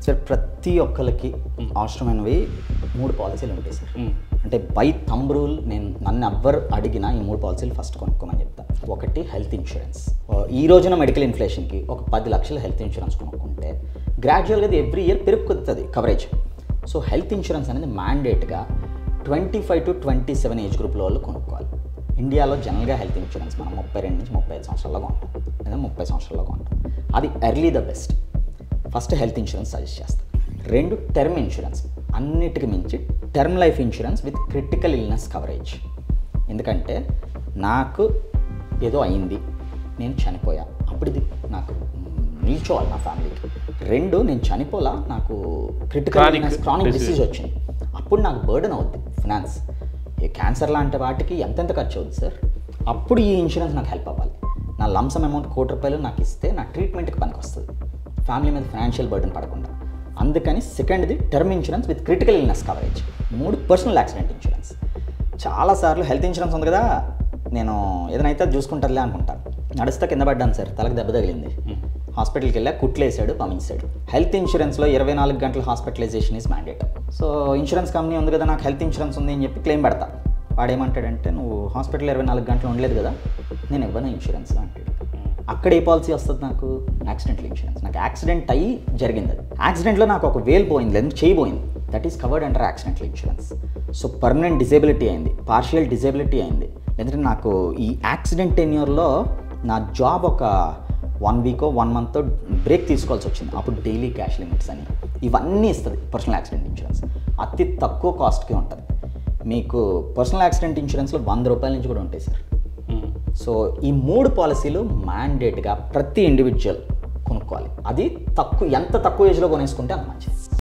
Sir ప్రతి ఒక్కరికి అవసరమైనవి 3 పాలసీలు ఉంటాయి సార్. అంటే బై థంబ్ రూల్ నన్ను ఎవ్వరు అడిగినా ఈ 3 పాలసీలు ఫస్ట్ కొనుక్కోమని చెప్తా. ఒకటి హెల్త్ ఇన్సూరెన్స్. ఈ రోజున మెడికల్ ఇన్ఫ్లేషన్కి ఒక 10 లక్షల హెల్త్ ఇన్సూరెన్స్ కొనుక్కుంటే గ్రాడ్యువల్గా అది ఎవ్రీ ఇయర్ పెరుగుతుంది కవరేజ్. సో హెల్త్ ఇన్సూరెన్స్ అనేది మ్యాండేట్గా 25 to 27 ఏజ్ గ్రూప్లో వాళ్ళు కొనుక్కోవాలి. ఇండియాలో జనరల్గా హెల్త్ ఇన్సూరెన్స్ మనం 32 నుంచి 35 సంవత్సరాల్లో కొంటాం, లేదా 30 సంవత్సరాల్లో కొంటాం. అది early the best. First health insurance suggest చేస్తాను. 2 టర్మ్ ఇన్సూరెన్స్. అన్నిటికి మించి term life insurance with critical illness coverage. ఎందుకంటే నాకు ఏదో అయింది, నేను చనిపోయా, అప్పుడు ఇది నాకు నిల్చోవాలి నా ఫ్యామిలీకి. 2 నేను చనిపోలా, నాకు క్రిటికల్ ఇల్నెస్ క్రానిక్ డిసీజ్ వచ్చింది, అప్పుడు నాకు బర్డెన్ అవుద్ది ఫినాన్స్. ఈ క్యాన్సర్ లాంటి వాటికి ఎంతెంత ఖర్చు అవుతుంది సార్, అప్పుడు ఈ ఇన్సూరెన్స్ నాకు హెల్ప్ అవ్వాలి. నా లంసమ్ అమౌంట్ ₹1,00,00,000 నాకు ఇస్తే నా ట్రీట్మెంట్కి పనికి వస్తుంది, ఫ్యామిలీ మీద ఫైనాన్షియల్ బర్డెన్ పడకుండా. అందుకని సెకండ్ది term insurance with critical illness coverage. 3 personal accident insurance. చాలాసార్లు హెల్త్ ఇన్సూరెన్స్ ఉంది కదా, నేను ఏదైనా అయితే చూసుకుంటారులే అనుకుంటాను. నడుస్తా కింద పడ్డాను సార్, తలకు దెబ్బ తగిలింది, హాస్పిటల్కి వెళ్ళా, కుట్లేసాడు, పంపించాడు. హెల్త్ ఇన్సూరెన్స్లో 24 గంటల hospitalization is mandate. So insurance company ఉంది కదా, నాకు హెల్త్ ఇన్సూరెన్స్ ఉంది అని చెప్పి క్లెయిమ్ పెడతా. వాడేమంటాడంటే, నువ్వు హాస్పిటల్ 24 గంటలు ఉండలేదు కదా, నేను ఇవ్వను ఇన్సూరెన్స్ అంటాడు. అక్కడ ఏ పాలసీ వస్తుంది నాకు? Accidental insurance. నాకు యాక్సిడెంట్ అయ్యి జరిగింది, అది యాక్సిడెంట్లో నాకు ఒక వేలు పోయింది, లేదా చేయబోయింది, that is covered under accidental insurance. So permanent disability అయింది, పార్షియల్ డిజేబిలిటీ అయింది, లేదంటే నాకు ఈ యాక్సిడెంట్ టెన్యూర్లో నా జాబ్ ఒక 1 వీక్ 1 మంత్ బ్రేక్ తీసుకోవాల్సి వచ్చింది, అప్పుడు డైలీ క్యాష్ లిమిట్స్ అని ఇవన్నీ ఇస్తుంది పర్సనల్ యాక్సిడెంట్ ఇన్సూరెన్స్. అతి తక్కువ కాస్ట్కి ఉంటుంది. మీకు పర్సనల్ యాక్సిడెంట్ ఇన్సూరెన్స్లో ₹100 నుంచి కూడా ఉంటాయి సార్. సో ఈ 3 పాలసీలు మ్యాండేట్గా ప్రతి ఇండివిజువల్ కొనుక్కోవాలి. అది ఎంత తక్కువ ఏజ్లో కొనేసుకుంటే అంత మంచిది.